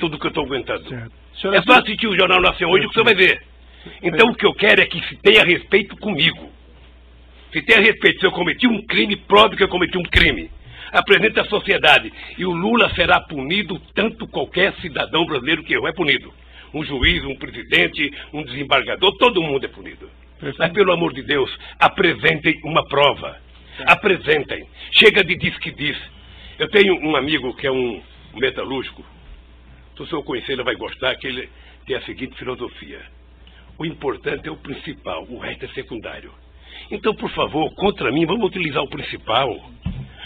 tudo que eu estou aguentando. Certo. É só assistir o Jornal Nacional hoje que você vai ver. Então o que eu quero é que se tenha respeito comigo. Se tenha respeito, se eu cometi um crime, prove que eu cometi um crime. Apresente à sociedade. E o Lula será punido tanto qualquer cidadão brasileiro que eu é punido. Um juiz, um presidente, um desembargador, todo mundo é punido. Mas pelo amor de Deus, apresentem uma prova. Apresentem. Chega de diz que diz. Eu tenho um amigo que é um metalúrgico. Se o senhor conhecer, ele vai gostar, que ele tem a seguinte filosofia. O importante é o principal, o resto é secundário. Então, por favor, contra mim, vamos utilizar o principal.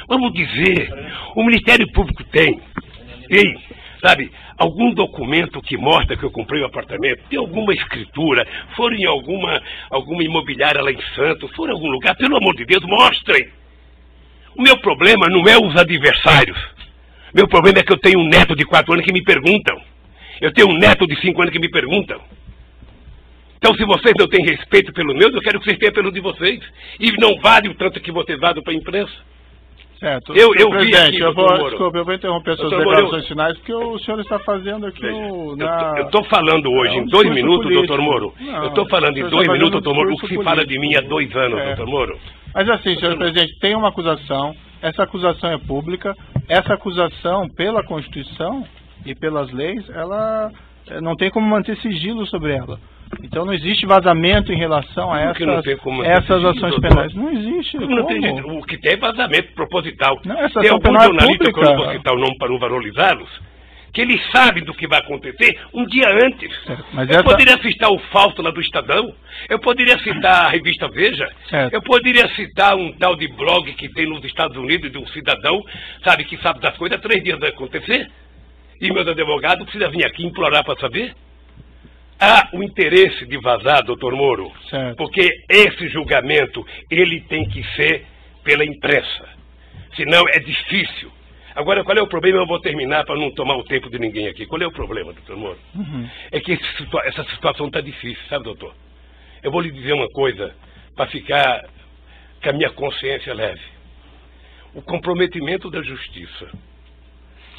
Vamos dizer, o Ministério Público tem, sabe, algum documento que mostra que eu comprei o apartamento, tem alguma escritura, foram em alguma imobiliária lá em Santos, foram em algum lugar, pelo amor de Deus, mostrem. O meu problema não é os adversários. Meu problema é que eu tenho um neto de 4 anos que me perguntam. Eu tenho um neto de 5 anos que me perguntam. Então, se vocês não têm respeito pelos meus, eu quero que vocês tenham pelo de vocês. E não vale o tanto que vocês vadam para a imprensa. Certo. Eu vi aqui, desculpa, eu vou interromper suas declarações finais, porque o senhor está fazendo aqui Eu estou falando hoje em 2 minutos, doutor Moro. Eu estou falando em 2 minutos, doutor Moro, o que se fala de mim há 2 anos, doutor Moro. Mas assim, senhor presidente, tem uma acusação, essa acusação é pública, essa acusação, pela Constituição e pelas leis, ela não tem como manter sigilo sobre ela. Então não existe vazamento em relação a essas ações penais. Não existe. O que tem é vazamento proposital. Não, essa tem ação alguns penal jornalistas, pública, que eu não vou citar o nome para não valorizá-los, que eles sabem do que vai acontecer um dia antes. Eu poderia citar o Fausto lá do Estadão, eu poderia citar a revista Veja, eu poderia citar um tal de blog que tem nos Estados Unidos de um cidadão, sabe, que sabe das coisas, 3 dias vai acontecer, e meus advogados precisam vir aqui implorar para saber. Há o interesse de vazar, doutor Moro, porque esse julgamento, ele tem que ser pela imprensa, senão é difícil. Agora, qual é o problema? Eu vou terminar para não tomar o tempo de ninguém aqui. Qual é o problema, doutor Moro? É que essa situação está difícil, sabe, doutor? Eu vou lhe dizer uma coisa, para ficar com a minha consciência leve. O comprometimento da justiça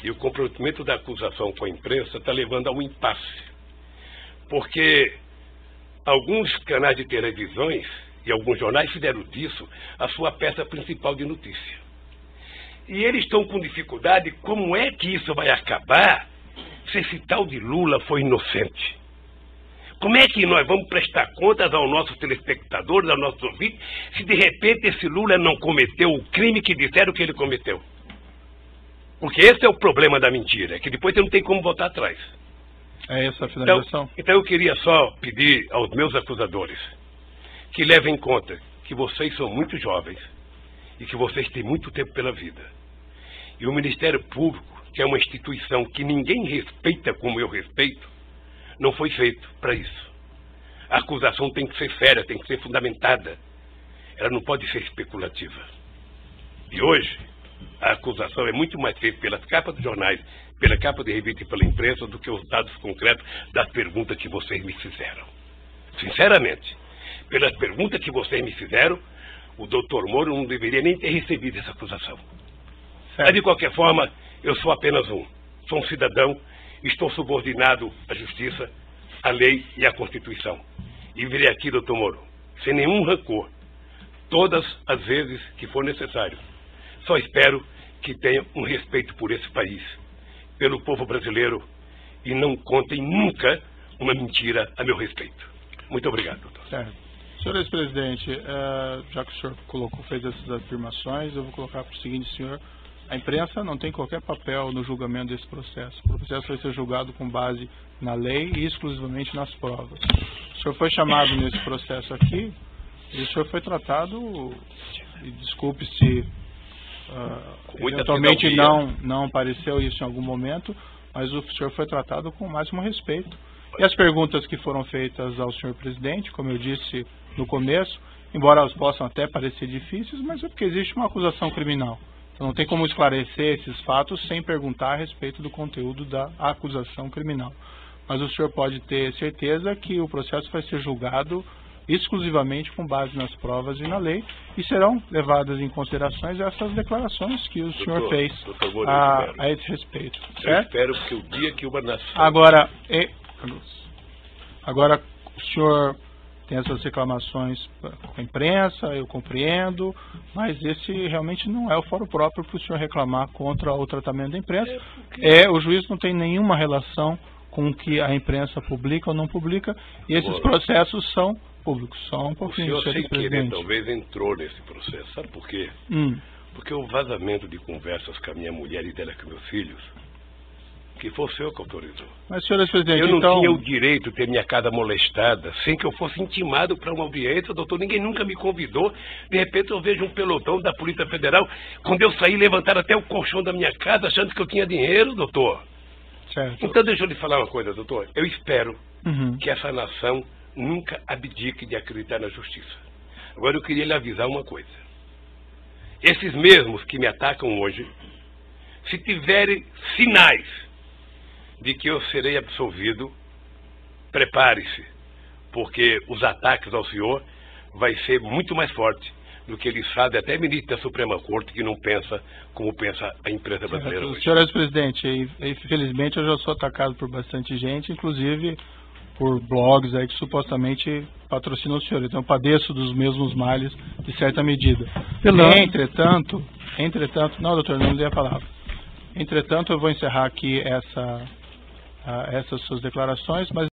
e o comprometimento da acusação com a imprensa está levando a um impasse. Porque alguns canais de televisões e alguns jornais fizeram disso a sua peça principal de notícia. E eles estão com dificuldade, como é que isso vai acabar se esse tal de Lula foi inocente? Como é que nós vamos prestar contas aos nossos telespectadores, aos nossos ouvintes, se de repente esse Lula não cometeu o crime que disseram que ele cometeu? Porque esse é o problema da mentira, é que depois você não tem como voltar atrás. É essa a finalização? Então eu queria só pedir aos meus acusadores que levem em conta que vocês são muito jovens e que vocês têm muito tempo pela vida. E o Ministério Público, que é uma instituição que ninguém respeita como eu respeito, não foi feito para isso. A acusação tem que ser séria, tem que ser fundamentada. Ela não pode ser especulativa. E hoje, a acusação é muito mais feita pelas capas dos jornais, pela capa de revista e pela imprensa, do que os dados concretos das perguntas que vocês me fizeram. Sinceramente, pelas perguntas que vocês me fizeram, o doutor Moro não deveria nem ter recebido essa acusação. Mas, de qualquer forma, eu sou apenas sou um cidadão, estou subordinado à justiça, à lei e à Constituição. E virei aqui, doutor Moro, sem nenhum rancor, todas as vezes que for necessário. Só espero que tenha um respeito por esse país, pelo povo brasileiro, e não contem nunca uma mentira a meu respeito. Muito obrigado, doutor. Certo. Senhor ex-presidente, já que o senhor fez essas afirmações, eu vou colocar para o seguinte, senhor: a imprensa não tem qualquer papel no julgamento desse processo. O processo vai ser julgado com base na lei e exclusivamente nas provas. O senhor foi chamado nesse processo aqui e o senhor foi tratado, e desculpe se eventualmente não apareceu isso em algum momento, mas o senhor foi tratado com o máximo respeito. E as perguntas que foram feitas ao senhor presidente, como eu disse no começo, embora elas possam até parecer difíceis, mas é porque existe uma acusação criminal. Então não tem como esclarecer esses fatos sem perguntar a respeito do conteúdo da acusação criminal. Mas o senhor pode ter certeza que o processo vai ser julgado exclusivamente com base nas provas e na lei, e serão levadas em considerações essas declarações que o senhor fez a esse respeito. Eu espero que o dia que uma nação... Agora, o senhor tem essas reclamações com a imprensa, eu compreendo, mas esse realmente não é o fórum próprio para o senhor reclamar contra o tratamento da imprensa. O juiz não tem nenhuma relação com o que a imprensa publica ou não publica, e esses processos são públicos. Só um pouquinho, o senhor, sem querer, talvez entrou nesse processo. Sabe por quê? Porque o vazamento de conversas com a minha mulher e dela com meus filhos, que foi o senhor que autorizou. Mas, senhor presidente, eu não tinha o direito de ter minha casa molestada sem que eu fosse intimado para uma audiência, doutor. Ninguém nunca me convidou. De repente eu vejo um pelotão da Polícia Federal. Quando eu saí, levantaram até o colchão da minha casa achando que eu tinha dinheiro, doutor. Certo. Então deixa eu lhe falar uma coisa, doutor. Eu espero que essa nação nunca abdique de acreditar na justiça. Agora eu queria lhe avisar uma coisa. Esses mesmos que me atacam hoje, se tiverem sinais de que eu serei absolvido, prepare-se, porque os ataques ao senhor vai ser muito mais forte do que ele sabe, até ministro da Suprema Corte, que não pensa como pensa a imprensa brasileira hoje. Senhor presidente, infelizmente eu já sou atacado por bastante gente, inclusive por blogs aí que supostamente patrocinam o senhor. Então eu padeço dos mesmos males de certa medida. Entretanto, não, doutor, não lhe a palavra. Entretanto, eu vou encerrar aqui essas suas declarações, mas